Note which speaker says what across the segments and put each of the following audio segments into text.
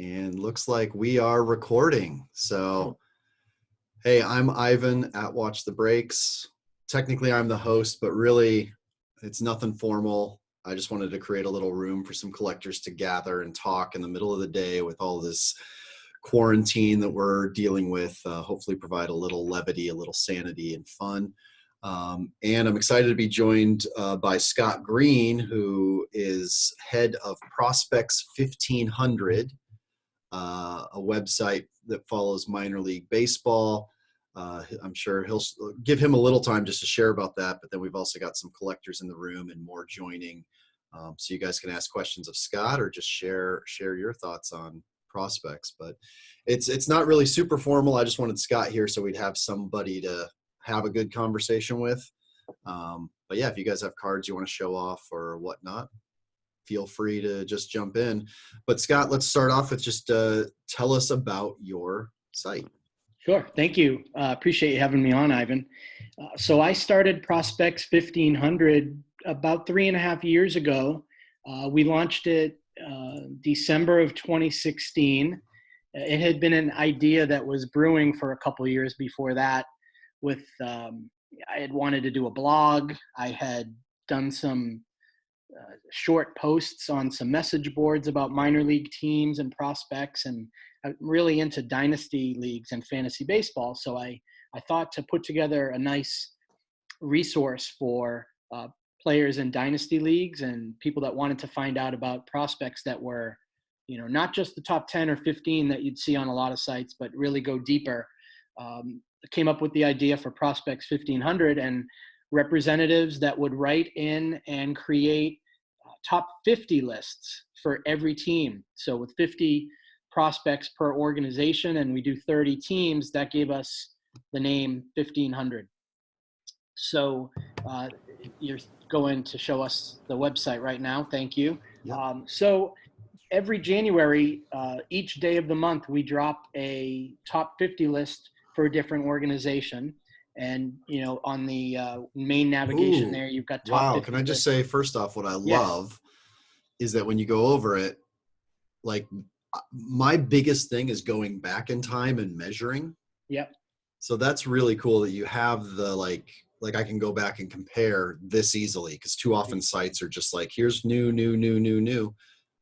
Speaker 1: And looks like we are recording. So, hey, I'm Ivan at Watch the Breaks. Technically, I'm the host, but really, it's nothing formal. I just wanted to create a little room for some collectors to gather and talk in the middle of the day with all this quarantine that we're dealing with. Hopefully provide a little levity, a little sanity and fun. And I'm excited to be joined by Scott Green, who is head of Prospects1500, a website that follows minor league baseball. I'm sure he'll give him a little time just to share about that, but then we've also got some collectors in the room and more joining. So you guys can ask questions of Scott or just share your thoughts on prospects. But it's not really super formal. I just wanted Scott here so we'd have somebody to have a good conversation with. But yeah, if you guys have cards you want to show off or whatnot, feel free to just jump in. But Scott, let's start off with just tell us about your site.
Speaker 2: Sure. Thank you. Appreciate you having me on, Ivan. So I started Prospects 1500 about 3.5 years ago. We launched it December of 2016. It had been an idea that was brewing for a couple of years before that. I had wanted to do a blog. I had done some short posts on some message boards about minor league teams and prospects, and I'm really into dynasty leagues and fantasy baseball. So I thought to put together a nice resource for players in dynasty leagues and people that wanted to find out about prospects that were, not just the top 10 or 15 that you'd see on a lot of sites, but really go deeper. I came up with the idea for Prospects 1500 and representatives that would write in and create top 50 lists for every team. So with 50 prospects per organization, and we do 30 teams, that gave us the name 1500. So you're going to show us the website right now. Thank you. Yep. So every January, each day of the month, we drop a top 50 list for a different organization. And, on the main navigation there, you've got top 50
Speaker 1: Can I just say, first off, what I love is that when you go over it, like my biggest thing is going back in time and measuring.
Speaker 2: Yep. So
Speaker 1: that's really cool that you have the like I can go back and compare this easily, because too often sites are just like, here's new.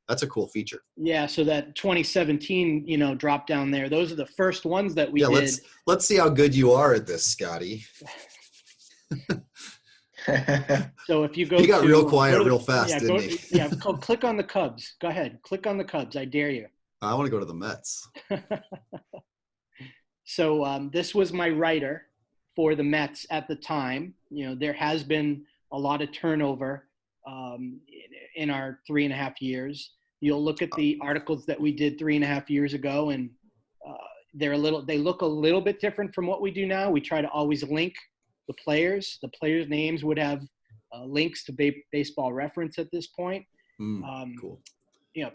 Speaker 1: That's a cool feature.
Speaker 2: Yeah, so that 2017, drop down there, those are the first ones that we did.
Speaker 1: Let's see how good you are at this, Scotty.
Speaker 2: So if you go,
Speaker 1: he got real quiet real fast, didn't he?
Speaker 2: Click on the Cubs. Go ahead, click on the Cubs. I dare you.
Speaker 1: I want to go to the Mets.
Speaker 2: So this was my writer for the Mets at the time. There has been a lot of turnover in our 3.5 years. You'll look at the articles that we did 3.5 years ago, and they look a little bit different from what we do now. We try to always link the players. The players' names would have links to Baseball Reference at this point.
Speaker 1: Cool.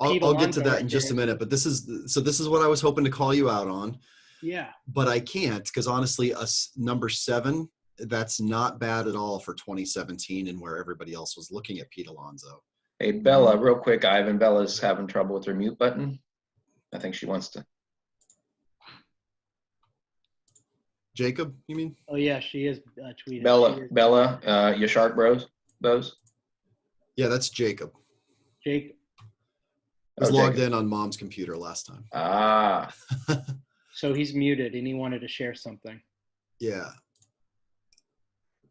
Speaker 2: I'll
Speaker 1: get to that in just a minute, but this is what I was hoping to call you out on.
Speaker 2: Yeah.
Speaker 1: But I can't, because honestly, number 7, that's not bad at all for 2017 and where everybody else was looking at Pete Alonso.
Speaker 3: Hey, Bella, real quick, Ivan, Bella's having trouble with her mute button. I think she wants to.
Speaker 1: Jacob, you mean?
Speaker 2: Oh, yeah, she is tweeting.
Speaker 3: Bella, your Shark Bros?
Speaker 1: Yeah, that's Jacob.
Speaker 2: Jacob.
Speaker 1: I was logged in on Mom's computer last time.
Speaker 3: Ah.
Speaker 2: So he's muted and he wanted to share something.
Speaker 1: Yeah.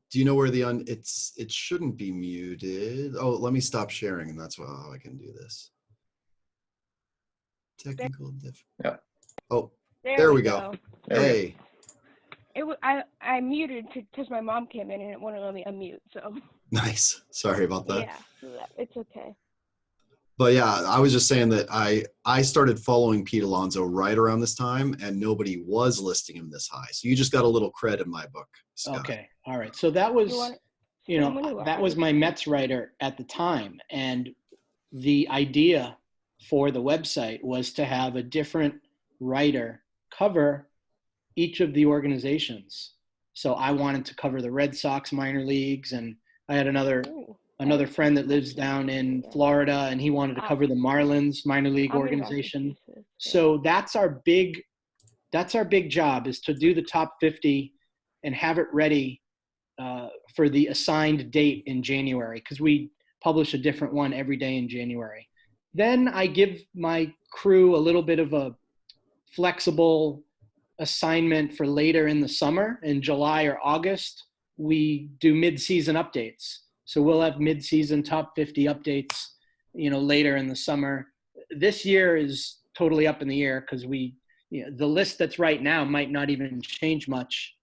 Speaker 1: Do you know where it shouldn't be muted? Oh, let me stop sharing, and that's how I can do this. Technical diff.
Speaker 3: Yeah.
Speaker 1: Oh, there we go. Hey.
Speaker 4: I muted because my mom came in and it wouldn't let me unmute. So.
Speaker 1: Nice. Sorry about that.
Speaker 4: Yeah, it's okay.
Speaker 1: But yeah, I was just saying that I started following Pete Alonso right around this time, and nobody was listing him this high. So you just got a little cred in my book, Scott.
Speaker 2: Okay. All right. So that was, that was my Mets writer at the time. And the idea for the website was to have a different writer cover each of the organizations. So I wanted to cover the Red Sox minor leagues, and I had another another friend that lives down in Florida, and he wanted to cover the Marlins minor league
Speaker 4: I'm in
Speaker 2: organization.
Speaker 4: Massachusetts, yeah.
Speaker 2: So that's our big job, is to do the top 50 and have it ready for the assigned date in January, because we publish a different one every day in January. Then I give my crew a little bit of a flexible assignment for later in the summer. In July or August, we do mid-season updates. So we'll have mid-season top 50 updates, later in the summer. This year is totally up in the air, because the list that's right now might not even change much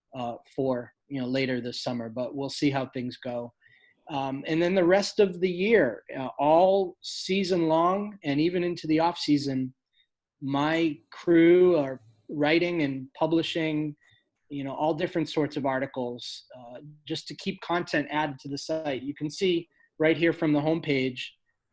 Speaker 2: for later this summer, but we'll see how things go. And then the rest of the year, all season long and even into the off season, my crew are writing and publishing, all different sorts of articles, just to keep content added to the site. You can see right here from the homepage,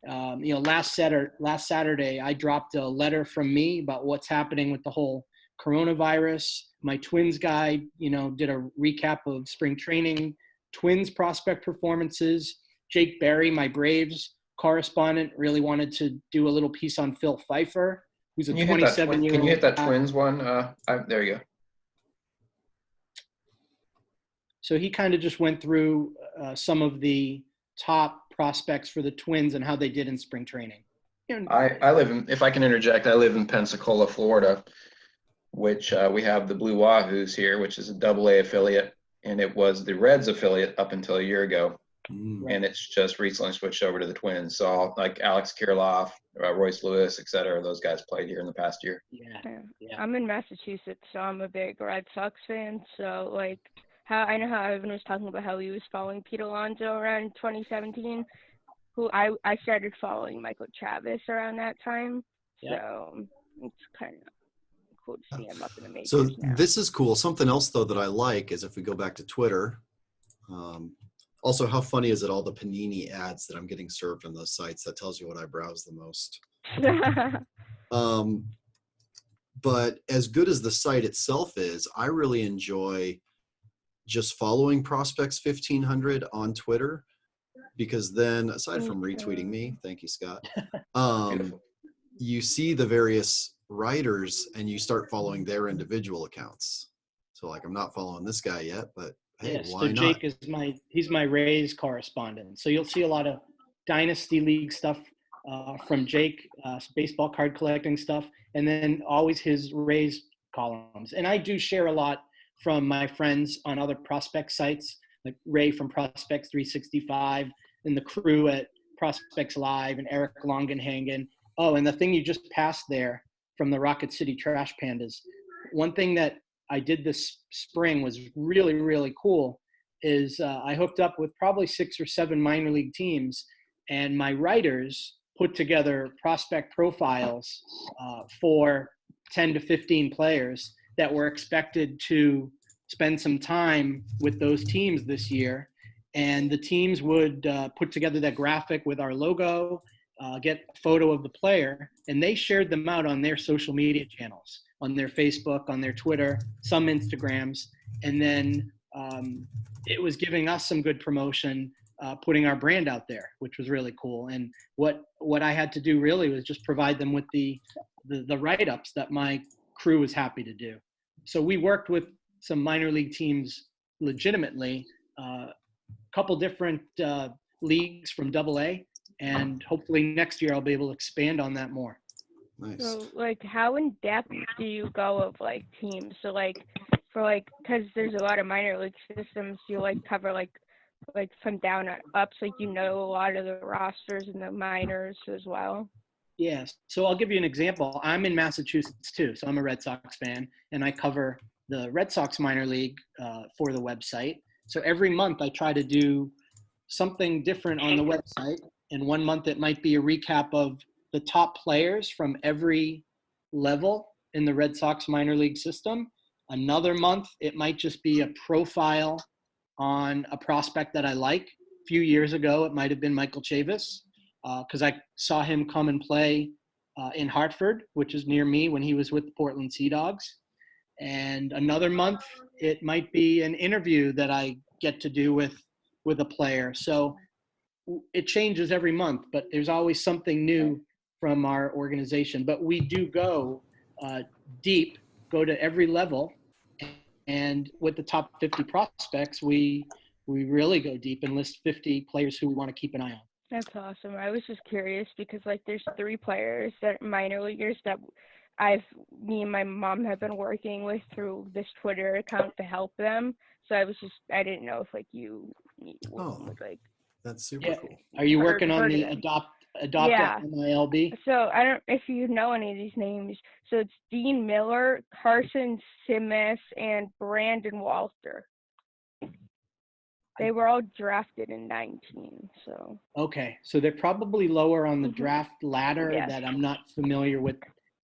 Speaker 2: last Saturday, I dropped a letter from me about what's happening with the whole coronavirus. My Twins guy, did a recap of spring training, Twins prospect performances. Jake Berry, my Braves correspondent, really wanted to do a little piece on Phil Pfeiffer, who's a 27-year-old.
Speaker 3: Can you hit that Twins one? There you go.
Speaker 2: So he kind of just went through some of the top prospects for the Twins and how they did in spring training.
Speaker 3: I live in, if I can interject, I live in Pensacola, Florida, which we have the Blue Wahoos here, which is a AA affiliate, and it was the Reds affiliate up until a year ago. And it's just recently switched over to the Twins. So like Alex Kirilloff, Royce Lewis, et cetera, those guys played here in the past year.
Speaker 2: Yeah.
Speaker 4: I'm in Massachusetts, so I'm a big Red Sox fan. So like, I know how Ivan was talking about how he was following Pete Alonso around 2017. Who I started following Michael Travis around that time.
Speaker 2: Yeah.
Speaker 4: So it's kind of cool to see him up in the majors
Speaker 1: So
Speaker 4: now.
Speaker 1: this is cool. Something else though that I like is if we go back to Twitter. Also, how funny is it, all the Panini ads that I'm getting served on those sites? That tells you what I browse the most. But as good as the site itself is, I really enjoy just following Prospects1500 on Twitter, because then, aside from retweeting me, thank you, Scott, you see the various writers and you start following their individual accounts. So like, I'm not following this guy yet, but hey,
Speaker 2: Yes,
Speaker 1: why
Speaker 2: so
Speaker 1: not?
Speaker 2: Jake he's my Rays correspondent. So you'll see a lot of Dynasty League stuff from Jake, baseball card collecting stuff, and then always his Rays columns. And I do share a lot from my friends on other prospect sites, like Ray from Prospects365 and the crew at Prospects Live and Eric Longenhagen. Oh, and the thing you just passed there from the Rocket City Trash Pandas. One thing that I did this spring was really, really cool is I hooked up with probably 6 or 7 minor league teams, and my writers put together prospect profiles for 10 to 15 players that were expected to spend some time with those teams this year. And the teams would put together that graphic with our logo, get a photo of the player, and they shared them out on their social media channels, on their Facebook, on their Twitter, some Instagrams. And then it was giving us some good promotion, putting our brand out there, which was really cool. And what I had to do really was just provide them with the write-ups that my crew was happy to do. So we worked with some minor league teams legitimately, a couple different leagues from AA, and hopefully next year I'll be able to expand on that more.
Speaker 1: Nice.
Speaker 4: So like, how in depth do you go of like teams? So like, for like, because there's a lot of minor league systems, you like cover like from down up, so like, you know a lot of the rosters and the minors as well.
Speaker 2: Yes. So I'll give you an example. I'm in Massachusetts too, so I'm a Red Sox fan, and I cover the Red Sox minor league for the website. So every month I try to do something different on the website. And one month it might be a recap of the top players from every level in the Red Sox minor league system. Another month it might just be a profile on a prospect that I like. A few years ago it might have been Michael Chavis, because I saw him come and play in Hartford, which is near me, when he was with the Portland Sea Dogs. And another month it might be an interview that I get to do with a player. So it changes every month, but there's always something new from our organization. But we do go deep, go to every level, and with the top 50 prospects, we really go deep and list 50 players who we want to keep an eye on.
Speaker 4: That's awesome. I was just curious because like there's 3 players that minor leaguers that me and my mom have been working with through this Twitter account to help them. So I didn't know if like you would like.
Speaker 1: That's super cool.
Speaker 2: Are you working on the adopt MILB?
Speaker 4: So I don't if you know any of these names. So it's Dean Miller, Carson Simis, and Brandon Walter. They were all drafted in 19, so.
Speaker 2: Okay, so they're probably lower on the draft ladder. That I'm not familiar with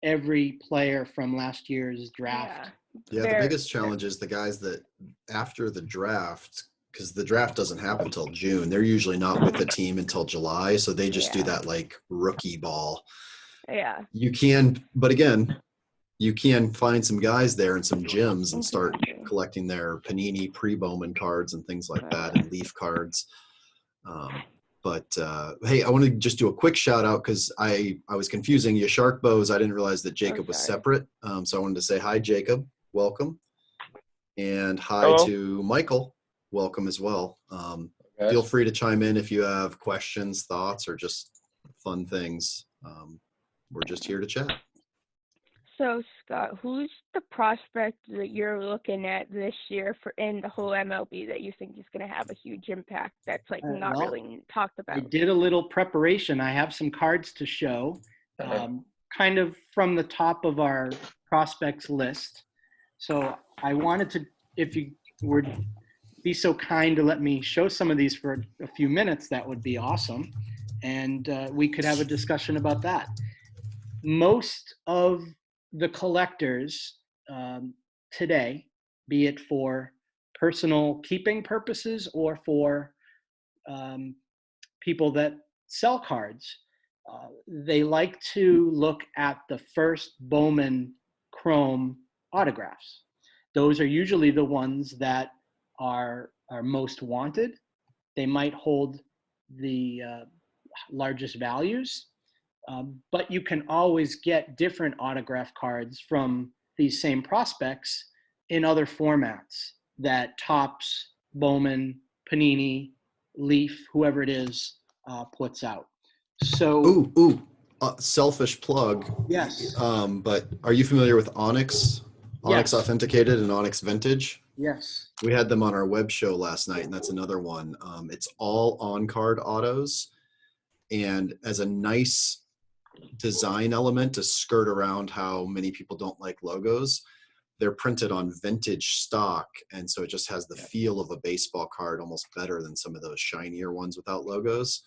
Speaker 2: every player from last year's draft.
Speaker 1: Yeah, the biggest challenge is the guys that after the draft, because the draft doesn't happen until June. They're usually not with the team until July, so they just do that like rookie ball.
Speaker 4: Yeah.
Speaker 1: You can, but again, you can find some guys there in some gyms and start collecting their Panini pre-Bowman cards and things like that, and Leaf cards. But hey, I want to just do a quick shout out because I was confusing you. Shark Bows, I didn't realize that Jacob was separate. So I wanted to say hi, Jacob. Welcome. And hi to Michael. Welcome as well. Feel free to chime in if you have questions, thoughts, or just fun things. We're just here to chat.
Speaker 4: So, Scott, who's the prospect that you're looking at this year in the whole MLB that you think is going to have a huge impact that's like not really talked about?
Speaker 2: I did a little preparation. I have some cards to show, kind of from the top of our prospects list. So I wanted to, if you would be so kind to let me show some of these for a few minutes, that would be awesome. And we could have a discussion about that. Most of the collectors today, be it for personal keeping purposes or for people that sell cards, they like to look at the first Bowman Chrome autographs. Those are usually the ones that are most wanted. They might hold the largest values. But you can always get different autograph cards from these same prospects in other formats that Topps, Bowman, Panini, Leaf, whoever it is, puts out. So,
Speaker 1: selfish plug.
Speaker 2: Yes.
Speaker 1: But are you familiar with Onyx? Onyx Authenticated and Onyx Vintage?
Speaker 2: Yes.
Speaker 1: We had them on our web show last night, and that's another one. It's all on-card autos, and as a nice design element to skirt around how many people don't like logos, they're printed on vintage stock, and so it just has the feel of a baseball card almost better than some of those shinier ones without logos.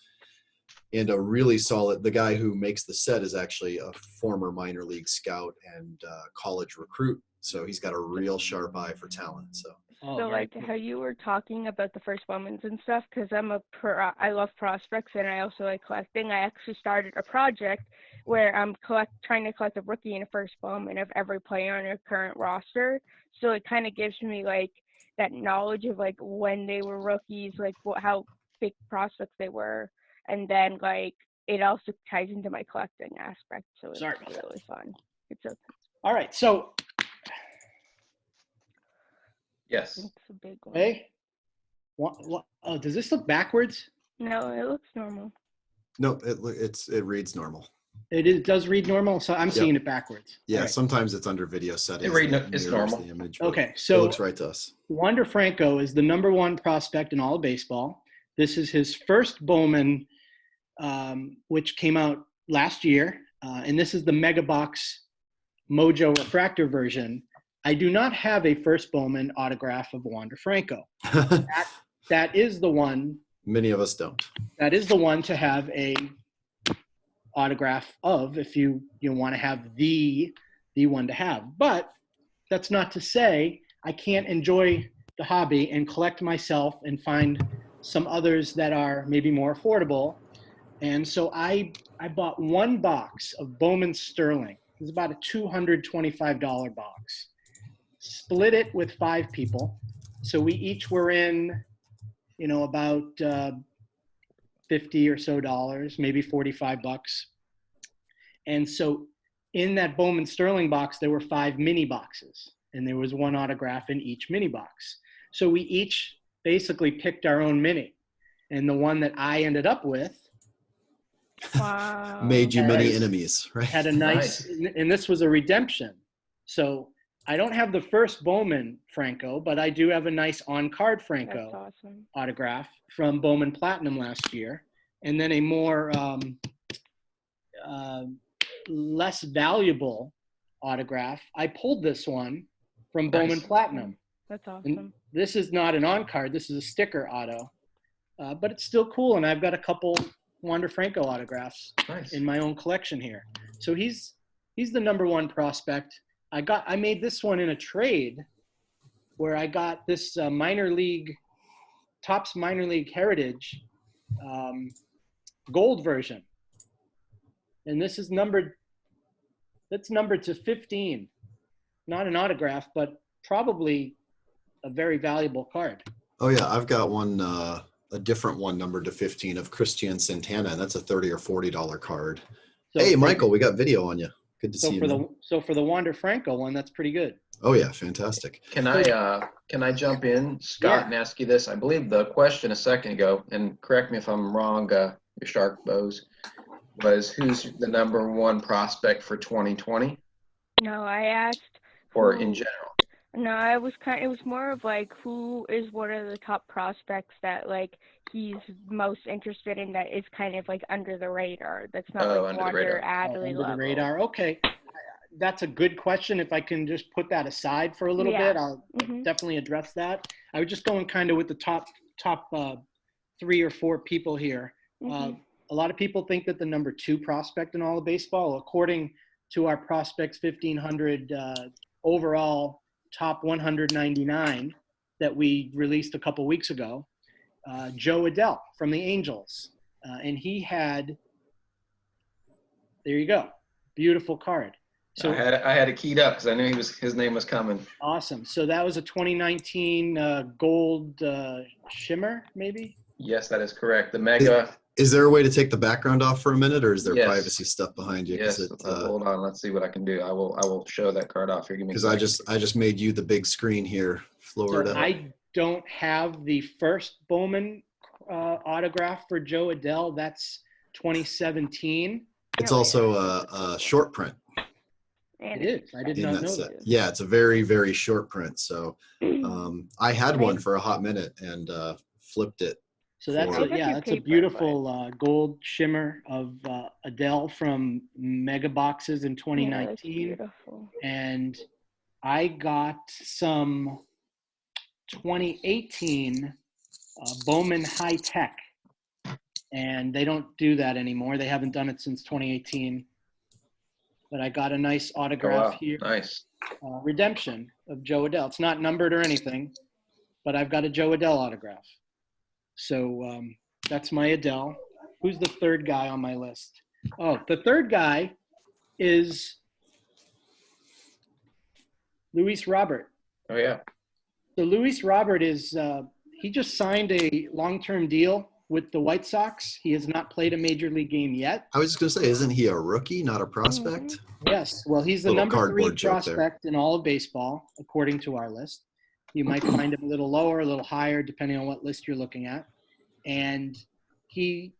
Speaker 1: And a really solid, the guy who makes the set is actually a former minor league scout and college recruit, so he's got a real sharp eye for talent. So
Speaker 4: like how you were talking about the first Bowmans and stuff, because I love prospects and I also like collecting. I actually started a project where I'm trying to collect a rookie and a first Bowman of every player on your current roster. So it kind of gives me like that knowledge of like when they were rookies, like how big prospects they were, and then like it also ties into my collecting aspect. So it's really fun.
Speaker 2: All right, so.
Speaker 3: Yes.
Speaker 4: It's a big one.
Speaker 2: Hey, does this look backwards?
Speaker 4: No, it looks normal.
Speaker 1: No, it reads normal.
Speaker 2: It does read normal, so I'm seeing it backwards.
Speaker 1: Yeah, sometimes it's under video settings.
Speaker 3: It's normal.
Speaker 1: The image,
Speaker 2: okay, so
Speaker 1: it looks right to us.
Speaker 2: Wander Franco is the #1 prospect in all of baseball. This is his first Bowman, which came out last year, and this is the Mega Box Mojo Refractor version. I do not have a first Bowman autograph of Wander Franco. That is the one.
Speaker 1: Many of us don't.
Speaker 2: That is the one to have a autograph of if you want to have the one to have. But that's not to say I can't enjoy the hobby and collect myself and find some others that are maybe more affordable. And so I bought one box of Bowman Sterling. It was about a $225 box. Split it with 5 people. So we each were in, about $50 or so, maybe $45. And so in that Bowman Sterling box, there were 5 mini boxes, and there was one autograph in each mini box. So we each basically picked our own mini. And the one that I ended up with
Speaker 4: Wow.
Speaker 1: Made you many enemies, right?
Speaker 2: had a nice, and this was a redemption. So I don't have the first Bowman Franco, but I do have a nice on-card Franco
Speaker 4: That's awesome.
Speaker 2: autograph from Bowman Platinum last year. And then a more less valuable autograph. I pulled this one from Bowman Platinum.
Speaker 4: That's awesome.
Speaker 2: And this is not an on-card. This is a sticker auto. But it's still cool, and I've got a couple Wander Franco autographs in my own collection here. So he's the number one prospect. I made this one in a trade where I got this Topps minor league heritage gold version, and this is numbered. That's numbered to 15. Not an autograph, but probably a very valuable card.
Speaker 1: Oh yeah, I've got one, a different one numbered to 15 of Christian Santana, and that's a $30 or $40 card.
Speaker 2: So
Speaker 1: hey, Michael, we got video on you. Good to see you.
Speaker 2: So for the Wander Franco one, that's pretty good.
Speaker 1: Oh yeah, fantastic.
Speaker 3: Can I jump in, Scott, and ask you this? I believe the question a second ago, and correct me if I'm wrong, your Shark Bows, was who's the number one prospect for 2020?
Speaker 4: No, I asked.
Speaker 3: Or in general?
Speaker 4: No, it was more of like who is one of the top prospects that like he's most interested in that is kind of like under the radar. That's not like Wander Adley level.
Speaker 2: Under the radar. Okay. That's a good question. If I can just put that aside for a little bit, I'll definitely address that. I was just going kind of with the top 3 or 4 people here. A lot of people think that the number 2 prospect in all of baseball, according to our Prospects 1500 overall top 199 that we released a couple weeks ago, Joe Adell from the Angels. And he had, there you go, beautiful card. So
Speaker 3: I had it keyed up because I knew his name was coming.
Speaker 2: Awesome. So that was a 2019 gold shimmer, maybe?
Speaker 3: Yes, that is correct. The Mega.
Speaker 1: Is there a way to take the background off for a minute, or is there privacy stuff behind you?
Speaker 3: Yes. Hold on. Let's see what I can do. I will show that card off here.
Speaker 1: Because I just made you the big screen here, Florida.
Speaker 2: So I don't have the first Bowman autograph for Joe Adell. That's 2017.
Speaker 1: It's also a short print.
Speaker 2: It is. I did not know that.
Speaker 1: Yeah, it's a very, very short print. So I had one for a hot minute and flipped it.
Speaker 2: So that's that's a beautiful gold shimmer of Adell from Mega Boxes in 2019. And I got some 2018 Bowman High Tech. And they don't do that anymore. They haven't done it since 2018. But I got a nice autograph here.
Speaker 3: Nice.
Speaker 2: Redemption of Joe Adell. It's not numbered or anything, but I've got a Joe Adell autograph. So that's my Adell. Who's the third guy on my list? Oh, the third guy is Luis Robert.
Speaker 3: Oh, yeah.
Speaker 2: So Luis Robert is he just signed a long-term deal with the White Sox. He has not played a major league game yet.
Speaker 1: I was just going to say, isn't he a rookie, not a prospect?
Speaker 2: Yes. Well, he's the number 3 prospect in all of baseball, according to our list. You might find him a little lower, a little higher, depending on what list you're looking at. And he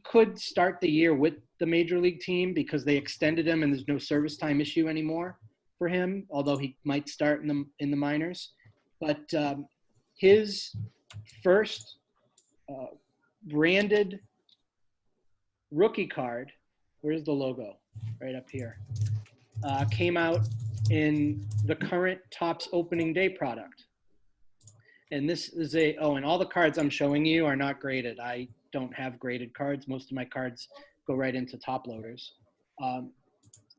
Speaker 2: could start the year with the major league team because they extended him and there's no service time issue anymore for him, although he might start in the minors. But his first branded rookie card, where's the logo? Right up here. Came out in the current Topps opening day product. And this is and all the cards I'm showing you are not graded. I don't have graded cards. Most of my cards go right into top loaders.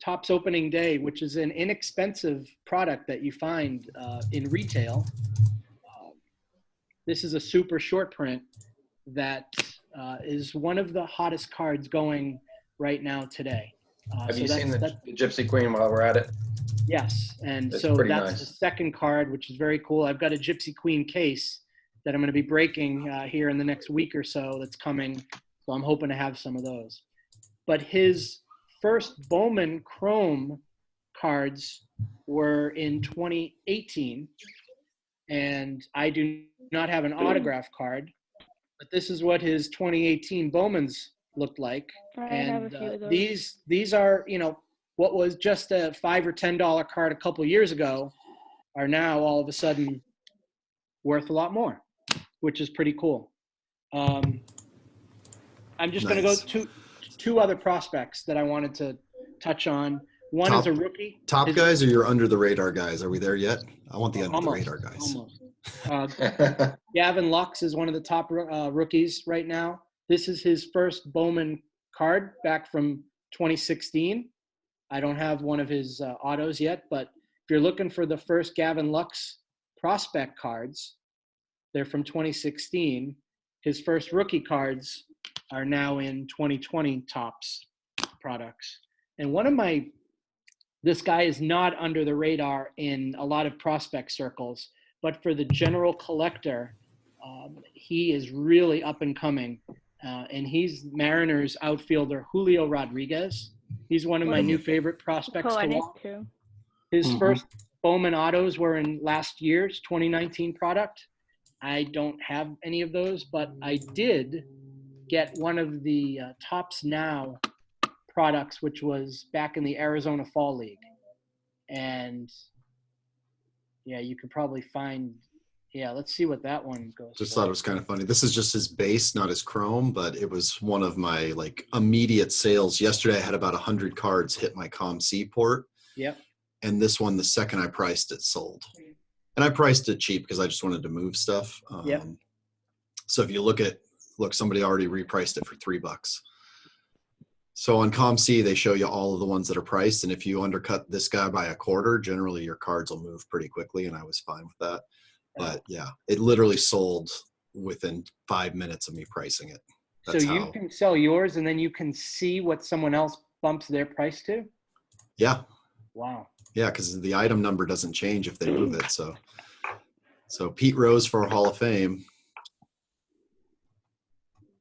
Speaker 2: Topps opening day, which is an inexpensive product that you find in retail. This is a super short print that is one of the hottest cards going right now today.
Speaker 3: Have you seen the Gypsy Queen while we're at it?
Speaker 2: Yes, and
Speaker 3: that's
Speaker 2: so that's
Speaker 3: nice.
Speaker 2: The second card, which is very cool. I've got a Gypsy Queen case that I'm going to be breaking here in the next week or so that's coming. So I'm hoping to have some of those. But his first Bowman Chrome cards were in 2018. And I do not have an autograph card, but this is what his 2018 Bowmans looked like.
Speaker 4: I have a
Speaker 2: And
Speaker 4: few of those.
Speaker 2: these are, you know, what was just a $5 or $10 card a couple years ago are now all of a sudden worth a lot more, which is pretty cool. I'm just going to go to two other prospects that I wanted to touch on. One is a rookie.
Speaker 1: Top guys or your under the radar guys? Are we there yet? I want the under the radar guys.
Speaker 2: Almost. Gavin Locks is one of the top rookies right now. This is his first Bowman card back from 2016. I don't have one of his autos yet, but if you're looking for the first Gavin Locks prospect cards, they're from 2016. His first rookie cards are now in 2020 Topps products. And this guy is not under the radar in a lot of prospect circles, but for the general collector, he is really up and coming. And he's Mariners outfielder Julio Rodriguez. He's one of my new favorite prospects to watch. His first Bowman autos were in last year's 2019 product. I don't have any of those, but I did get one of the Topps Now products, which was back in the Arizona Fall League. And yeah, you could probably find, let's see what that one goes
Speaker 1: Just
Speaker 2: for.
Speaker 1: thought it was kind of funny. This is just his base, not his chrome, but it was one of my like immediate sales. Yesterday I had about 100 cards hit my ComC port.
Speaker 2: Yep.
Speaker 1: And this one, the second I priced it, sold. And I priced it cheap because I just wanted to move stuff.
Speaker 2: Yep.
Speaker 1: So if you look, somebody already repriced it for $3. So on ComC, they show you all of the ones that are priced. And if you undercut this guy by a quarter, generally your cards will move pretty quickly. And I was fine with that. But yeah, it literally sold within 5 minutes of me pricing it. That's
Speaker 2: so you can sell yours and then you can see what someone else bumps their price to?
Speaker 1: Yeah.
Speaker 2: Wow.
Speaker 1: Yeah, because the item number doesn't change if they move it. So Pete Rose for Hall of Fame.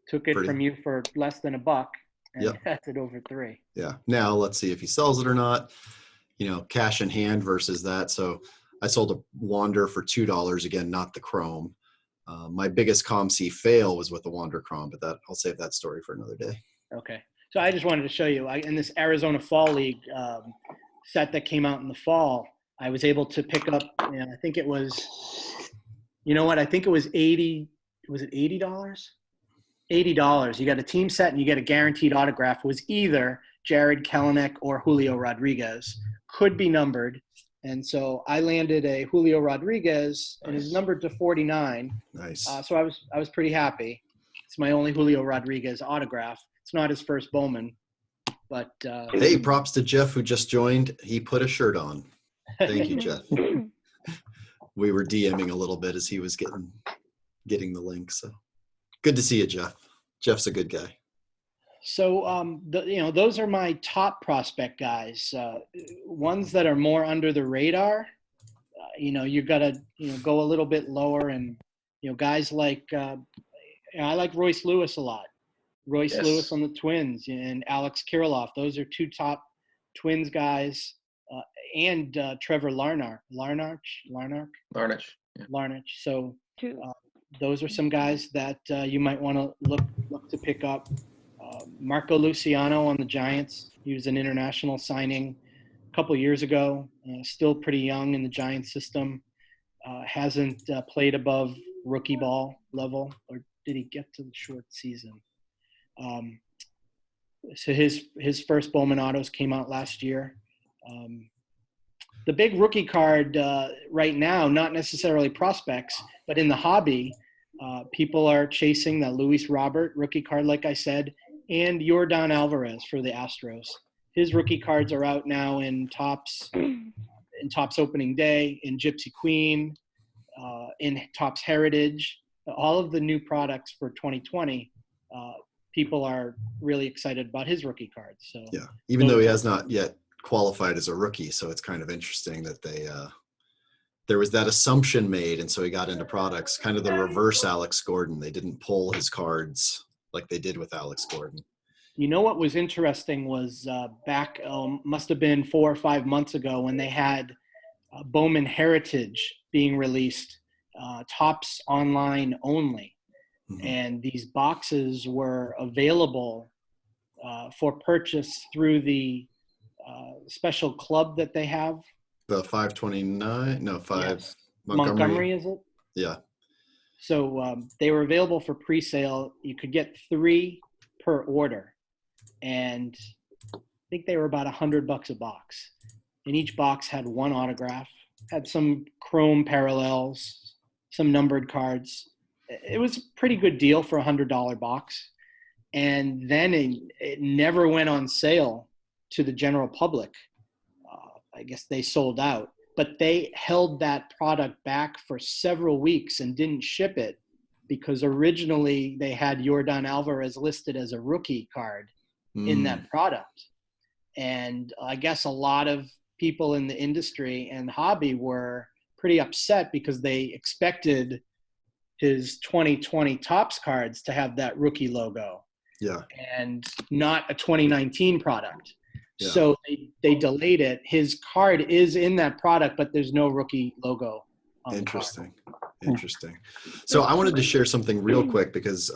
Speaker 2: Took it from you for less than $1 and that's it over $3.
Speaker 1: Yeah. Now let's see if he sells it or not. You know, cash in hand versus that. So I sold a Wander for $2. Again, not the chrome. My biggest ComC fail was with the Wander Chrome, but I'll save that story for another day.
Speaker 2: Okay. So I just wanted to show you in this Arizona Fall League set that came out in the fall, I was able to pick up, I think it was, I think it was $80. Was it $80? $80. You got a team set and you get a guaranteed autograph. It was either Jared Kelenic or Julio Rodriguez. Could be numbered. And so I landed a Julio Rodriguez and it's numbered to 49.
Speaker 1: Nice.
Speaker 2: So I was pretty happy. It's my only Julio Rodriguez autograph. It's not his first Bowman, but
Speaker 1: hey, props to Jeff who just joined. He put a shirt on. Thank you, Jeff. We were DMing a little bit as he was getting the link. So good to see you, Jeff. Jeff's a good guy.
Speaker 2: So, those are my top prospect guys. Ones that are more under the radar, you got to, go a little bit lower. And, guys like, I like Royce Lewis a lot. Royce Lewis on the Twins and Alex Kirilloff. Those are two top Twins guys. And Trevor Larnach. So those are some guys that you might want to look to pick up. Marco Luciano on the Giants. He was an international signing a couple years ago. Still pretty young in the Giants system. Hasn't played above rookie ball level, or did he get to the short season? So his first Bowman autos came out last year. The big rookie card right now, not necessarily prospects, but in the hobby, people are chasing the Luis Robert rookie card, like I said, and Yordan Alvarez for the Astros. His rookie cards are out now in Topps opening day, in Gypsy Queen, in Topps Heritage. All of the new products for 2020, people are really excited about his rookie cards. So
Speaker 1: yeah, even though he has not yet qualified as a rookie, so it's kind of interesting that there was that assumption made, and so he got into products, kind of the reverse Alex Gordon. They didn't pull his cards like they did with Alex Gordon.
Speaker 2: You know what was interesting was back, must have been 4 or 5 months ago, when they had Bowman Heritage being released, Topps online only.
Speaker 1: Mm-hmm.
Speaker 2: And these boxes were available for purchase through the special club that they have.
Speaker 1: The 529, no, 5
Speaker 2: Yes.
Speaker 1: Montgomery,
Speaker 2: is it?
Speaker 1: Yeah.
Speaker 2: So they were available for pre-sale. You could get 3 per order, and I think they were about $100 a box. And each box had 1 autograph, had some chrome parallels, some numbered cards. It was a pretty good deal for a $100 box. And then it never went on sale to the general public. I guess they sold out, but they held that product back for several weeks and didn't ship it because originally they had Yordan Alvarez listed as a rookie card in that product. And I guess a lot of people in the industry and hobby were pretty upset because they expected his 2020 Topps cards to have that rookie logo.
Speaker 1: Yeah.
Speaker 2: And not a 2019 product.
Speaker 1: Yeah.
Speaker 2: So they delayed it. His card is in that product, but there's no rookie logo on
Speaker 1: Interesting. Interesting. So I wanted to share something real quick because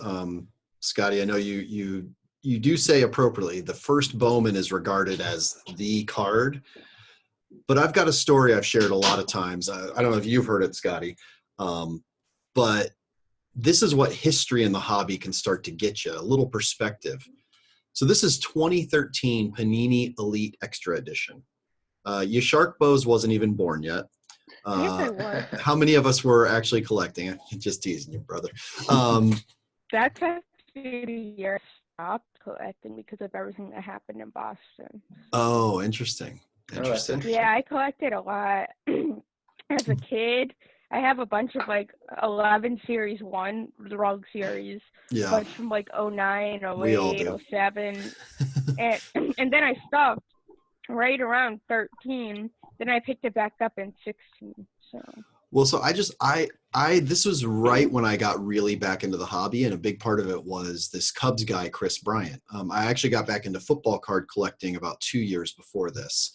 Speaker 1: Scotty, I know you do say appropriately, the first Bowman is regarded as the card, but I've got a story I've shared a lot of times. I don't know if you've heard it, Scotty, but this is what history in the hobby can start to get you, a little perspective. So this is 2013 Panini Elite Extra Edition. Yashark Bose wasn't even born yet. How many of us were actually collecting? I'm just teasing you, brother.
Speaker 4: That's actually the year I stopped collecting because of everything that happened in Boston.
Speaker 1: Oh, interesting. Interesting.
Speaker 4: Yeah, I collected a lot as a kid. I have a bunch of like 11 Series 1, the Rug Series.
Speaker 1: Yeah.
Speaker 4: A bunch from like 09,
Speaker 1: We all
Speaker 4: 08,
Speaker 1: do.
Speaker 4: 07. and then I stopped right around 13. Then I picked it back up in 16. So.
Speaker 1: Well, so this was right when I got really back into the hobby, and a big part of it was this Cubs guy, Chris Bryant. I actually got back into football card collecting about 2 years before this,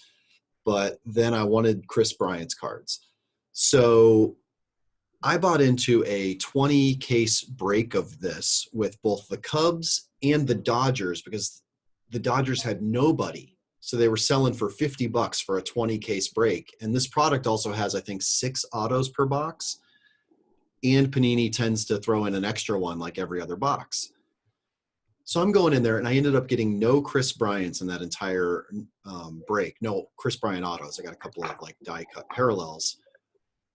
Speaker 1: but then I wanted Chris Bryant's cards. So I bought into a 20 case break of this with both the Cubs and the Dodgers because the Dodgers had nobody. So they were selling for $50 for a 20 case break. And this product also has, I think, 6 autos per box. And Panini tends to throw in an extra one like every other box. So I'm going in there and I ended up getting no Chris Bryants in that entire break. No Chris Bryant autos. I got a couple of like die cut parallels.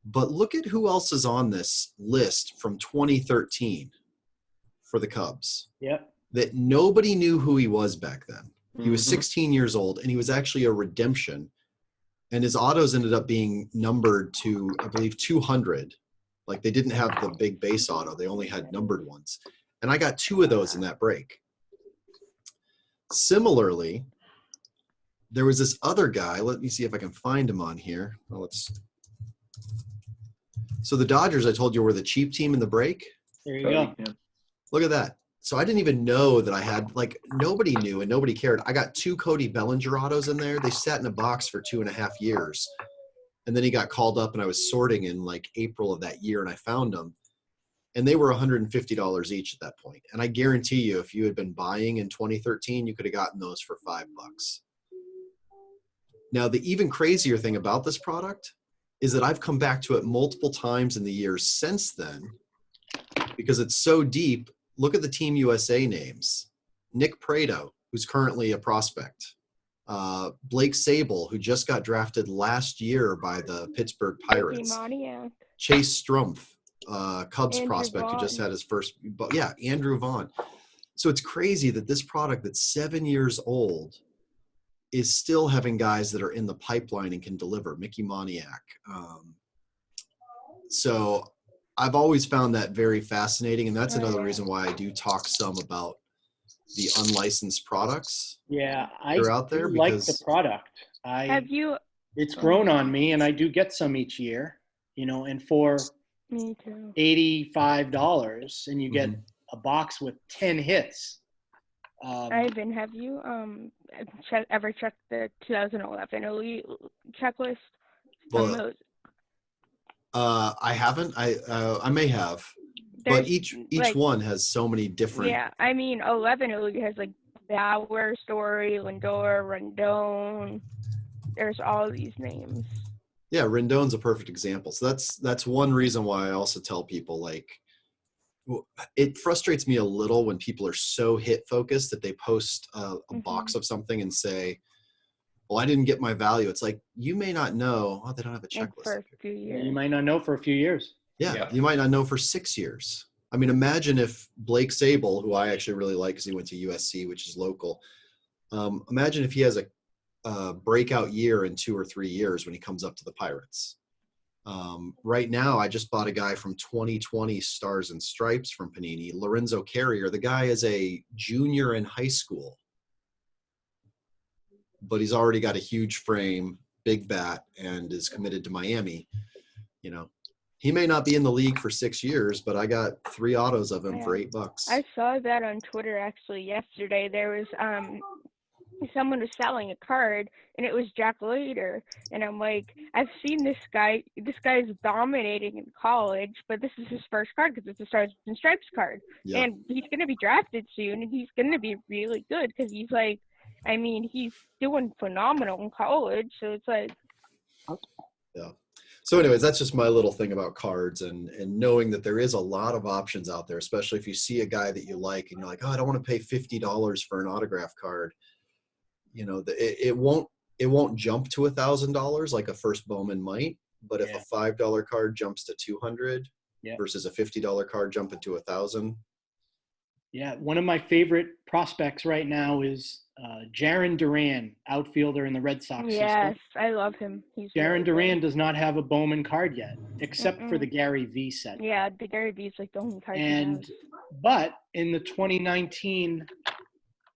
Speaker 1: But look at who else is on this list from 2013 for the Cubs.
Speaker 2: Yep.
Speaker 1: That nobody knew who he was back then. He was 16 years old, and he was actually a redemption. And his autos ended up being numbered to, I believe, 200. Like they didn't have the big base auto. They only had numbered ones. And I got 2 of those in that break. Similarly, there was this other guy. Let me see if I can find him on here. Oh, So the Dodgers, I told you, were the cheap team in the break.
Speaker 2: There you go.
Speaker 3: Yeah.
Speaker 1: Look at that. So I didn't even know that I had, like, nobody knew and nobody cared. I got 2 Cody Bellinger autos in there. They sat in a box for 2.5 years. And then he got called up and I was sorting in like April of that year and I found them. And they were $150 each at that point. And I guarantee you, if you had been buying in 2013, you could have gotten those for $5. Now, the even crazier thing about this product is that I've come back to it multiple times in the years since then because it's so deep. Look at the Team USA names. Nick Prado, who's currently a prospect. Blake Sable, who just got drafted last year by the Pittsburgh Pirates. Chase Strumpf, Cubs
Speaker 4: Andrew
Speaker 1: prospect
Speaker 4: Vaughn.
Speaker 1: who just had his first. Yeah, Andrew Vaughn. So it's crazy that this product that's 7 years old is still having guys that are in the pipeline and can deliver. Mickey Moniak. So I've always found that very fascinating, and that's another reason why I do talk some about the unlicensed products.
Speaker 2: Yeah,
Speaker 1: that are out there
Speaker 2: like
Speaker 1: because
Speaker 2: the product.
Speaker 4: Have you?
Speaker 2: It's grown on me, and I do get some each year. and for
Speaker 4: Me too.
Speaker 2: $85, and you get a box with 10 hits.
Speaker 4: Ivan, have you ever checked the 2011 Elite checklist?
Speaker 1: Well, I haven't. I may have, but each one has so many different.
Speaker 4: Yeah, I mean, 11 Elite has like Bauer, Story, Lindor, Rendon. There's all these names.
Speaker 1: Yeah, Rendon's a perfect example. So that's one reason why I also tell people, like, it frustrates me a little when people are so hit focused that they post a box of something and say, well, I didn't get my value. It's like, you may not know. Oh, they don't have a checklist.
Speaker 4: For a few years.
Speaker 2: You might not know for a few years.
Speaker 1: Yeah, you might not know for 6 years. I mean, imagine if Blake Sable, who I actually really like because he went to USC, which is local. Imagine if he has a breakout year in 2 or 3 years when he comes up to the Pirates. Right now, I just bought a guy from 2020 Stars and Stripes from Panini, Lorenzo Carrier. The guy is a junior in high school, but he's already got a huge frame, big bat, and is committed to Miami. He may not be in the league for 6 years, but I got 3 autos of him for $8.
Speaker 4: I saw that on Twitter actually yesterday. There was someone was selling a card, and it was Jack Leiter, and I'm like, I've seen this guy. This guy's dominating in college, but this is his first card because it's a Stars and Stripes card, and he's going to be drafted soon, and he's going to be really good because he's like, I mean, he's doing phenomenal in college, so it's like,
Speaker 1: yeah. So anyways, that's just my little thing about cards and knowing that there is a lot of options out there, especially if you see a guy that you like and you're like, oh, I don't want to pay $50 for an autograph card. It won't jump to $1,000 like a first Bowman might, but if a $5 card jumps to $200 versus a $50 card jumping to $1,000.
Speaker 2: Yeah, one of my favorite prospects right now is Jarren Duran, outfielder in the Red Sox.
Speaker 4: Yes, I love him.
Speaker 2: Jarren Duran does not have a Bowman card yet, except for the Gary V set.
Speaker 4: Yeah, the Gary V is like the only card he has.
Speaker 2: But in the 2019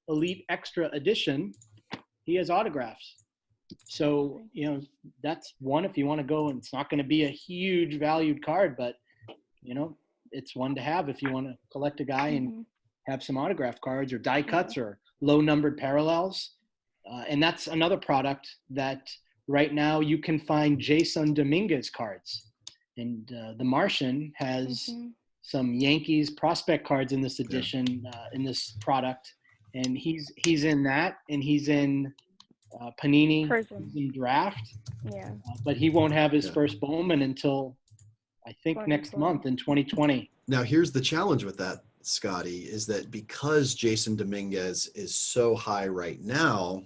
Speaker 2: Elite Extra Edition, he has autographs. So, that's one if you want to go, and it's not going to be a huge valued card, but, it's one to have if you want to collect a guy and have some autograph cards or die cuts or low numbered parallels. And that's another product that right now you can find Jason Dominguez cards. And the Martian has some Yankees prospect cards in this edition, in this product. And he's in that, and he's in Panini in draft. Yeah. But he won't have his first Bowman until I think next month in 2020.
Speaker 1: Now here's the challenge with that, Scotty, is that because Jason Dominguez is so high right now,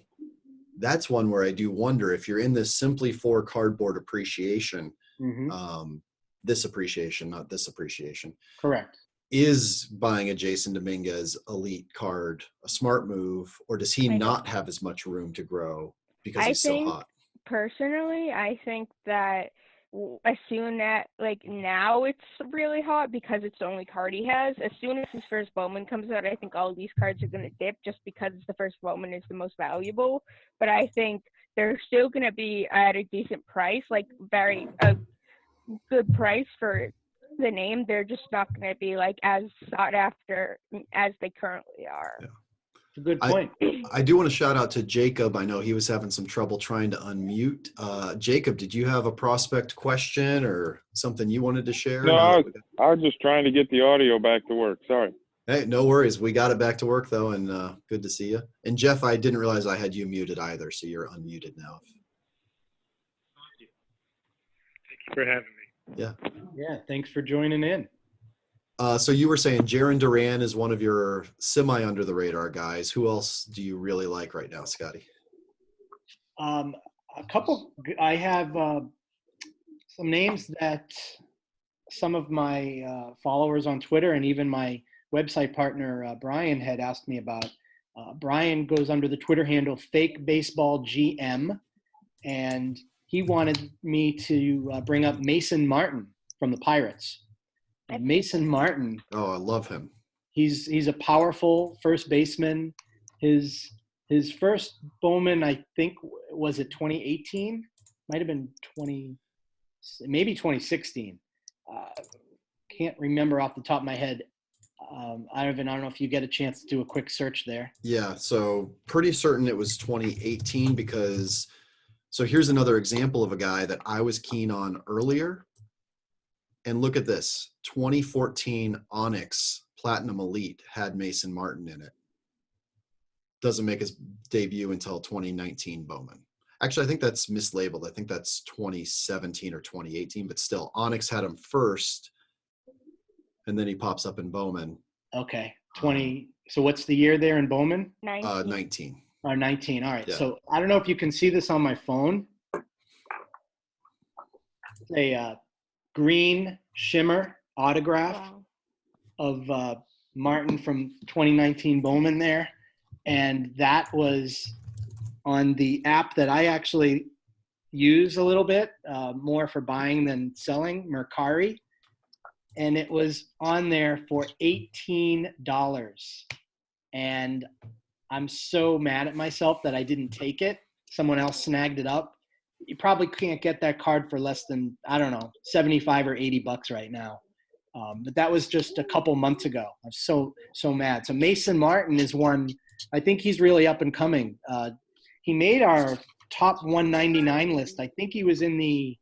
Speaker 1: that's one where I do wonder if you're in this simply for cardboard appreciation, this appreciation, not this appreciation.
Speaker 2: Correct.
Speaker 1: Is buying a Jason Dominguez elite card a smart move, or does he not have as much room to grow because he's so hot?
Speaker 4: Personally, I think that as soon as, now it's really hot because it's the only card he has. As soon as his first Bowman comes out, I think all of these cards are going to dip just because the first Bowman is the most valuable. But I think they're still going to be at a decent price, a good price for the name. They're just not going to be as sought after as they currently are.
Speaker 1: Yeah.
Speaker 2: It's a good point.
Speaker 1: I do want to shout out to Jacob. I know he was having some trouble trying to unmute. Jacob, did you have a prospect question or something you wanted to share?
Speaker 5: No, I was just trying to get the audio back to work. Sorry.
Speaker 1: Hey, no worries. We got it back to work though, and good to see you. And Jeff, I didn't realize I had you muted either, so you're unmuted now.
Speaker 6: Thank you for having me.
Speaker 1: Yeah.
Speaker 2: Yeah, thanks for joining in.
Speaker 1: So you were saying Jarren Duran is one of your semi under the radar guys. Who else do you really like right now, Scotty?
Speaker 2: A couple. I have some names that some of my followers on Twitter and even my website partner Brian had asked me about. Brian goes under the Twitter handle Fake Baseball GM, and he wanted me to bring up Mason Martin from the Pirates. Mason Martin.
Speaker 1: Oh, I love him.
Speaker 2: He's a powerful first baseman. His first Bowman, I think, was it 2018? Might have been maybe 2016. Can't remember off the top of my head. Ivan, I don't know if you get a chance to do a quick search there.
Speaker 1: Yeah, so pretty certain it was 2018 because, so here's another example of a guy that I was keen on earlier. And look at this, 2014 Onyx Platinum Elite had Mason Martin in it. Doesn't make his debut until 2019 Bowman. Actually, I think that's mislabeled. I think that's 2017 or 2018, but still, Onyx had him first, and then he pops up in Bowman.
Speaker 2: Okay, 20. So what's the year there in Bowman?
Speaker 1: 19.
Speaker 2: Or 19. All right.
Speaker 1: Yeah.
Speaker 2: So I don't know if you can see this on my phone. A green shimmer autograph of Martin from 2019 Bowman there. And that was on the app that I actually use a little bit, more for buying than selling, Mercari. And it was on there for $18. And I'm so mad at myself that I didn't take it. Someone else snagged it up. You probably can't get that card for less than, I don't know, 75 or 80 bucks right now. But that was just a couple months ago. I'm so mad. So Mason Martin is one, I think he's really up and coming. He made our top 199 list. I think he was in the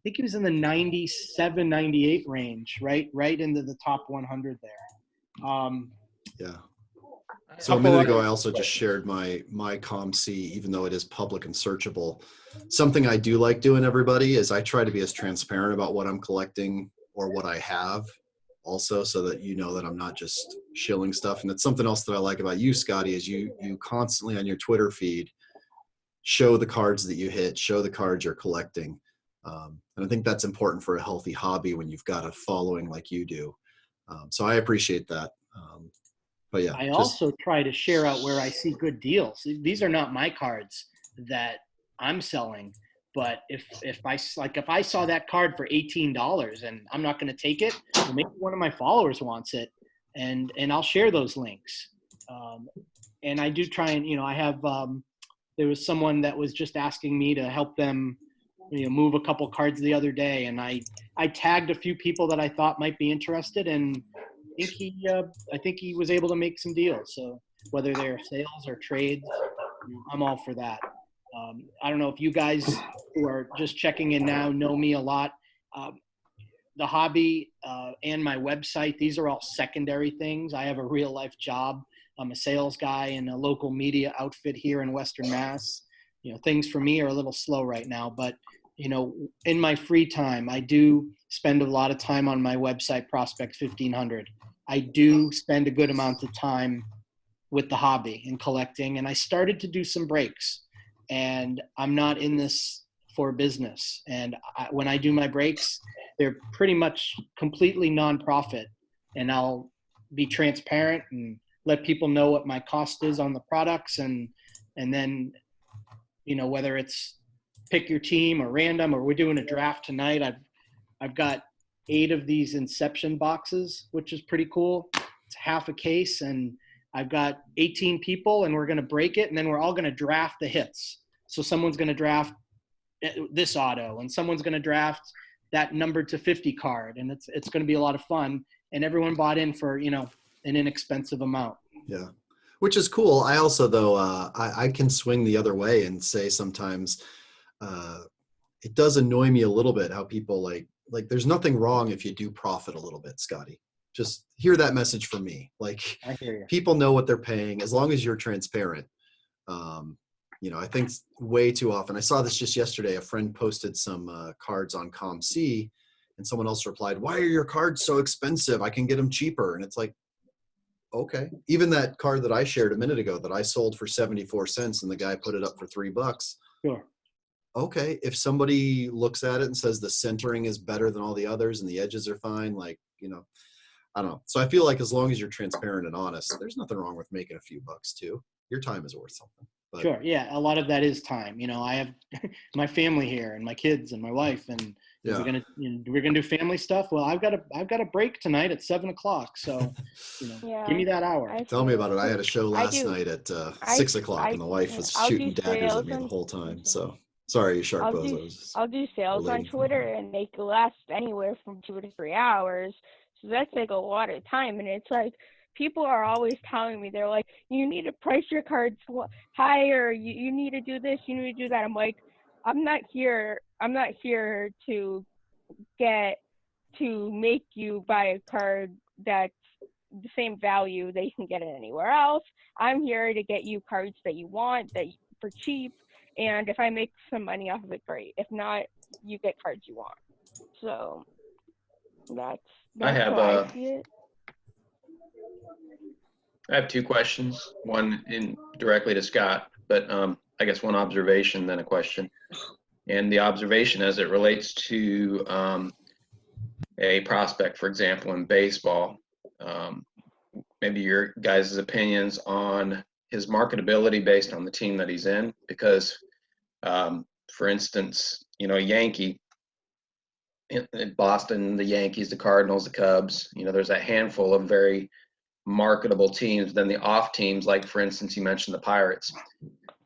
Speaker 2: 97, 98 range, right into the top 100 there.
Speaker 1: Yeah. So a minute ago, I also just shared my ComC, even though it is public and searchable. Something I do like doing, everybody, is I try to be as transparent about what I'm collecting or what I have also, so that you know that I'm not just shilling stuff. And that's something else that I like about you, Scotty, is you constantly on your Twitter feed show the cards that you hit, show the cards you're collecting. And I think that's important for a healthy hobby when you've got a following like you do. So I appreciate that. But yeah,
Speaker 2: I also try to share out where I see good deals. These are not my cards that I'm selling, but if I saw that card for $18 and I'm not going to take it, well, maybe one of my followers wants it, and I'll share those links. And I do try and, I have, there was someone that was just asking me to help them, move a couple cards the other day, and I tagged a few people that I thought might be interested, and I think he was able to make some deals. So whether they're sales or trades, I'm all for that. I don't know if you guys who are just checking in now know me a lot. The hobby and my website, these are all secondary things. I have a real life job. I'm a sales guy in a local media outfit here in Western Mass. Things for me are a little slow right now, but in my free time, I do spend a lot of time on my website, Prospects1500. I do spend a good amount of time with the hobby and collecting, and I started to do some breaks. And I'm not in this for business. And when I do my breaks, they're pretty much completely nonprofit. And I'll be transparent and let people know what my cost is on the products. And then, whether it's pick your team or random, or we're doing a draft tonight. I've got 8 of these Inception boxes, which is pretty cool. It's half a case, and I've got 18 people, and we're going to break it, and then we're all going to draft the hits. So someone's going to draft this auto, and someone's going to draft that numbered to 50 card, and it's going to be a lot of fun. And everyone bought in for an inexpensive amount.
Speaker 1: Yeah, which is cool. I also, though, I can swing the other way and say sometimes it does annoy me a little bit how people like there's nothing wrong if you do profit a little bit, Scotty. Just hear that message from me. Like,
Speaker 2: I hear you.
Speaker 1: People know what they're paying as long as you're transparent. I think way too often, I saw this just yesterday, a friend posted some cards on ComC, and someone else replied, "Why are your cards so expensive? I can get them cheaper." And it's like, okay. Even that card that I shared a minute ago that I sold for 74 cents and the guy put it up for $3.
Speaker 2: Sure.
Speaker 1: Okay, if somebody looks at it and says the centering is better than all the others and the edges are fine, I don't know. So I feel like as long as you're transparent and honest, there's nothing wrong with making a few bucks too. Your time is worth something. But,
Speaker 2: sure. Yeah. A lot of that is time. I have my family here and my kids and my wife, and
Speaker 1: yeah.
Speaker 2: we're gonna do family stuff. Well, I've got a break tonight at 7:00. So,
Speaker 4: Yeah,
Speaker 2: give me that hour.
Speaker 1: Tell me about it. I had a show last night at 6:00, and the wife was shooting daggers at me the whole time. So Sorry, Shark
Speaker 4: I'll
Speaker 1: Buzz.
Speaker 4: do I'll do sales on Twitter, and they can last anywhere from 2 to 3 hours. So that's like a lot of time, and it's like people are always telling me, they're like, you need to price your cards higher. You need to do this. You need to do that. I'm like, I'm not here to make you buy a card that's the same value that you can get it anywhere else. I'm here to get you cards that you want for cheap, and if I make some money off of it, great. If not, you get cards you want. So that's how I see it.
Speaker 3: I have two questions. One in directly to Scott, but I guess one observation, then a question. And the observation as it relates to a prospect, for example, in baseball, maybe your guys' opinions on his marketability based on the team that he's in. Because, for instance, a Yankee in Boston, the Yankees, the Cardinals, the Cubs, there's a handful of very marketable teams. Then the off teams, like, for instance, you mentioned the Pirates,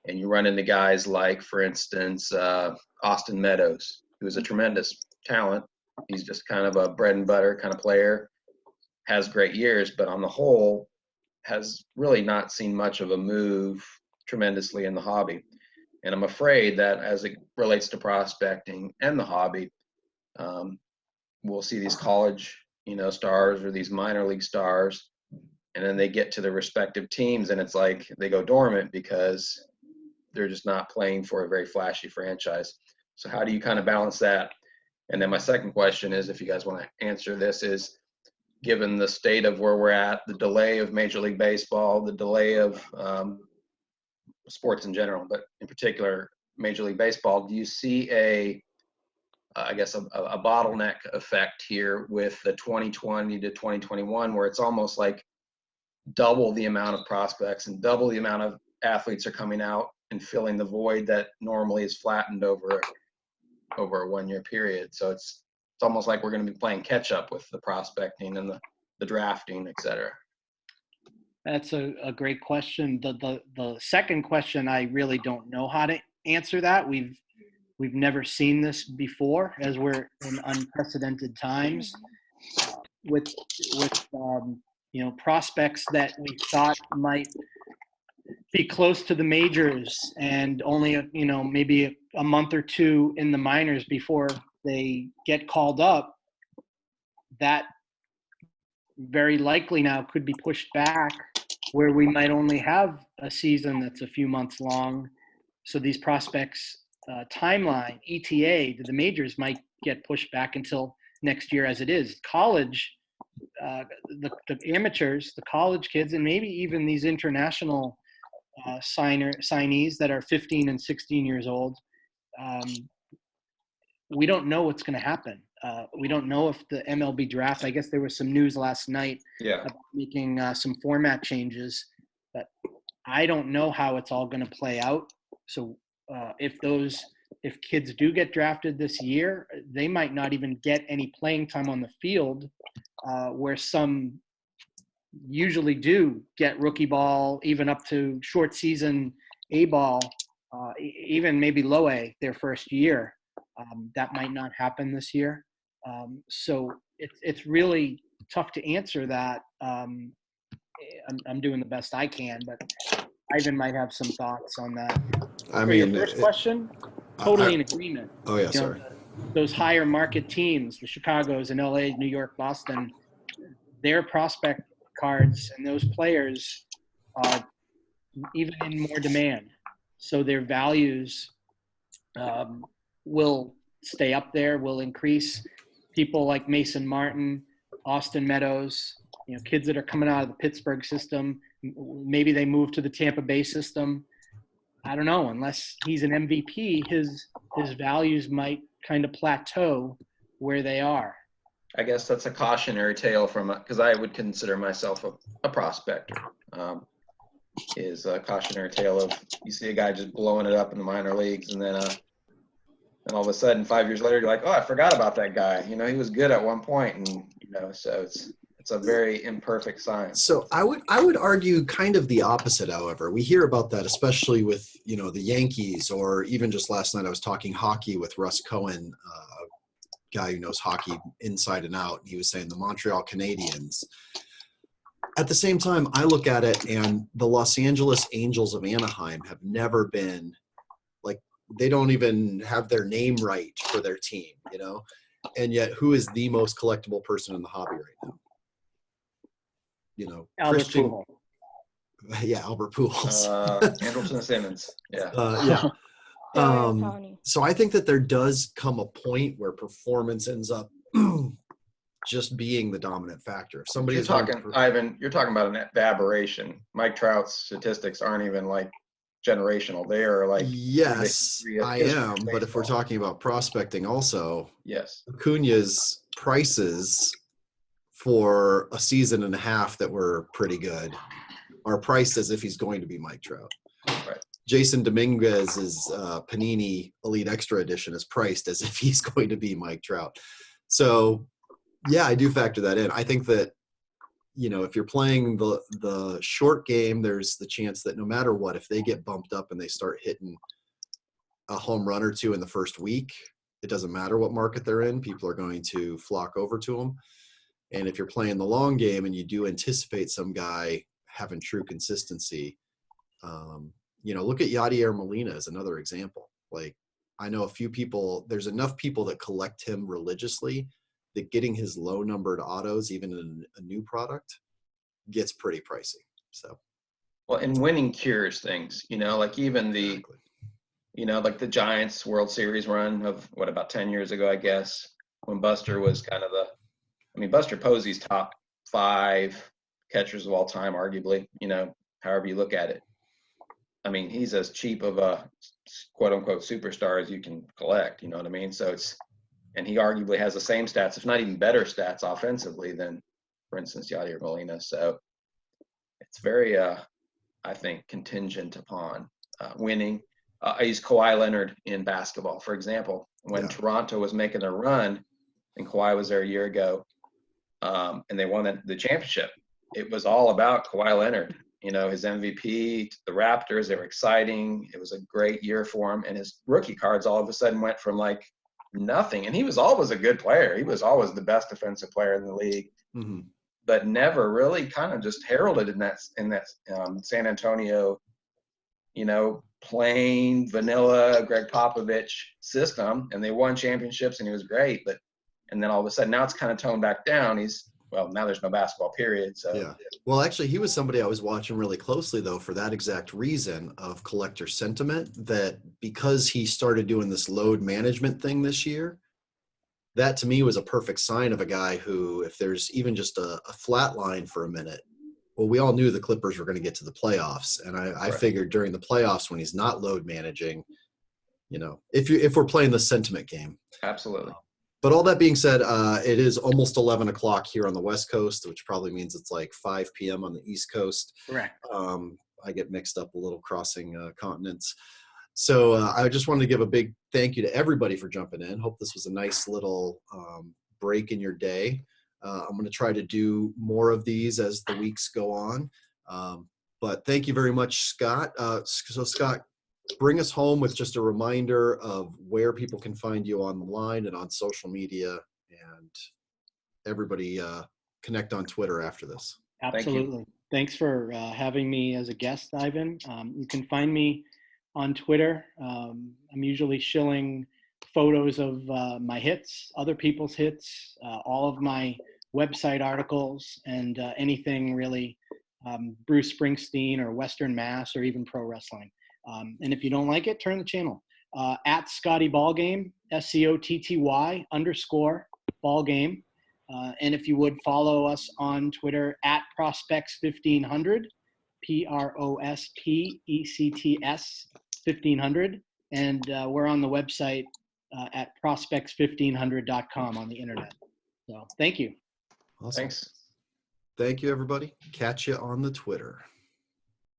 Speaker 3: and you run into guys like, for instance, Austin Meadows, who is a tremendous talent. He's just kind of a bread and butter kind of player, has great years, but on the whole has really not seen much of a move tremendously in the hobby. And I'm afraid that as it relates to prospecting and the hobby, we'll see these college, stars or these minor league stars, and then they get to their respective teams and it's like they go dormant because they're just not playing for a very flashy franchise. So how do you kind of balance that? And then my second question is, if you guys want to answer this, is given the state of where we're at, the delay of Major League Baseball, the delay of sports in general, but in particular Major League Baseball, do you see a bottleneck effect here with the 2020 to 2021, where it's almost like double the amount of prospects and double the amount of athletes are coming out and filling the void that normally is flattened over a 1 year period? So it's almost like we're going to be playing catch up with the prospecting and the drafting, et cetera.
Speaker 2: That's a great question. The second question, I really don't know how to answer that. We've never seen this before, as we're in unprecedented times with prospects that we thought might be close to the majors and only maybe a month or two in the minors before they get called up. That very likely now could be pushed back, where we might only have a season that's a few months long. So these prospects timeline, ETA to the majors, might get pushed back until next year as it is. College, the amateurs, the college kids, and maybe even these international signees that are 15 and 16 years old, we don't know what's going to happen. We don't know if the MLB draft, I guess there was some news last night about making some format changes, but I don't know how it's all going to play out. So if kids do get drafted this year, they might not even get any playing time on the field, where some usually do get rookie ball, even up to short season A ball, even maybe low A their first year. That might not happen this year. So it's really tough to answer that. I'm doing the best I can, but Ivan might have some thoughts on that. Your first question, totally in agreement.
Speaker 1: Oh yeah, sorry.
Speaker 2: Those higher market teams, the Chicagos and LA, New York, Boston, their prospect cards and those players are even in more demand. So their values will stay up there, will increase. People like Mason Martin, Austin Meadows, kids that are coming out of the Pittsburgh system, maybe they move to the Tampa Bay system. I don't know, unless he's an MVP, his values might kind of plateau where they are.
Speaker 3: I guess that's a cautionary tale because I would consider myself a prospector. Is a cautionary tale of, you see a guy just blowing it up in the minor leagues, and then all of a sudden 5 years later you're like, oh, I forgot about that guy. He was good at one point, and so it's It's a very imperfect science.
Speaker 1: So I would argue kind of the opposite. However, we hear about that, especially with the Yankees, or even just last night I was talking hockey with Russ Cohen, a guy who knows hockey inside and out. He was saying the Montreal Canadiens. At the same time, I look at it, and the Los Angeles Angels of Anaheim have never been like, they don't even have their name right for their team, and yet who is the most collectible person in the hobby right now?
Speaker 2: Albert
Speaker 1: Christian.
Speaker 2: Pujols.
Speaker 1: Yeah, Albert Pujols.
Speaker 3: Andrelton Simmons. Yeah.
Speaker 1: So I think that there does come a point where performance ends up just being the dominant factor. If somebody is talking,
Speaker 3: Ivan, you're talking about the aberration. Mike Trout's statistics aren't even like generational. They are like,
Speaker 1: yes, I am. But if we're talking about prospecting also,
Speaker 3: yes,
Speaker 1: Acuna's prices for a season and a half that were pretty good are priced as if he's going to be Mike Trout.
Speaker 3: Right.
Speaker 1: Jason Dominguez's Panini Elite Extra Edition is priced as if he's going to be Mike Trout. So, yeah, I do factor that in. I think that, if you're playing the short game, there's the chance that no matter what, if they get bumped up and they start hitting a home run or two in the first week, it doesn't matter what market they're in. People are going to flock over to them. And if you're playing the long game and you do anticipate some guy having true consistency, look at Yadier Molina as another example. Like, I know a few people, there's enough people that collect him religiously that getting his low numbered autos, even in a new product, gets pretty pricey. So,
Speaker 3: well, and winning cures things, like even the,
Speaker 1: exactly.
Speaker 3: Like the Giants World Series run of about 10 years ago, I guess, when Buster was kind of Buster Posey's top 5 catchers of all time, arguably, however you look at it. He's as cheap of a quote unquote superstar as you can collect, you know what I mean? So and he arguably has the same stats, if not even better stats offensively than, for instance, Yadier Molina. So it's very, I think, contingent upon winning. I use Kawhi Leonard in basketball, for example. When Toronto was making a run, and Kawhi was there a year ago, and they won the championship, it was all about Kawhi Leonard. His MVP, the Raptors, they were exciting. It was a great year for him. And his rookie cards all of a sudden went from like nothing. And he was always a good player. He was always the best defensive player in the league, but never really kind of just heralded in that San Antonio, plain vanilla Greg Popovich system. And they won championships and he was great. And then all of a sudden now it's kind of toned back down. Now there's no basketball period. So
Speaker 1: yeah. Well, actually, he was somebody I was watching really closely, though, for that exact reason of collector sentiment, that because he started doing this load management thing this year, that to me was a perfect sign of a guy who, if there's even just a flat line for a minute, well, we all knew the Clippers were going to get to the playoffs. And I figured during the playoffs, when he's not load managing, if we're playing the sentiment game.
Speaker 3: Absolutely.
Speaker 1: But all that being said, it is almost 11 o'clock here on the West Coast, which probably means it's like 5 p.m. on the East Coast.
Speaker 2: Correct.
Speaker 1: I get mixed up a little crossing continents. So I just wanted to give a big thank you to everybody for jumping in. Hope this was a nice little break in your day. I'm going to try to do more of these as the weeks go on. But thank you very much, Scott. So Scott, bring us home with just a reminder of where people can find you online and on social media, and everybody connect on Twitter after this.
Speaker 2: Absolutely. Thanks for having me as a guest, Ivan. You can find me on Twitter. I'm usually shilling photos of my hits, other people's hits, all of my website articles, and anything really Bruce Springsteen or Western Mass or even pro wrestling. And if you don't like it, turn the channel. At Scotty Ballgame, SCOTTY_Ballgame. And if you would follow us on Twitter at Prospects1500, PROSPECTS 1500. And we're on the website at Prospects1500.com on the internet. So thank you.
Speaker 1: Awesome.
Speaker 3: Thanks.
Speaker 1: Thank you, everybody. Catch you on the Twitter.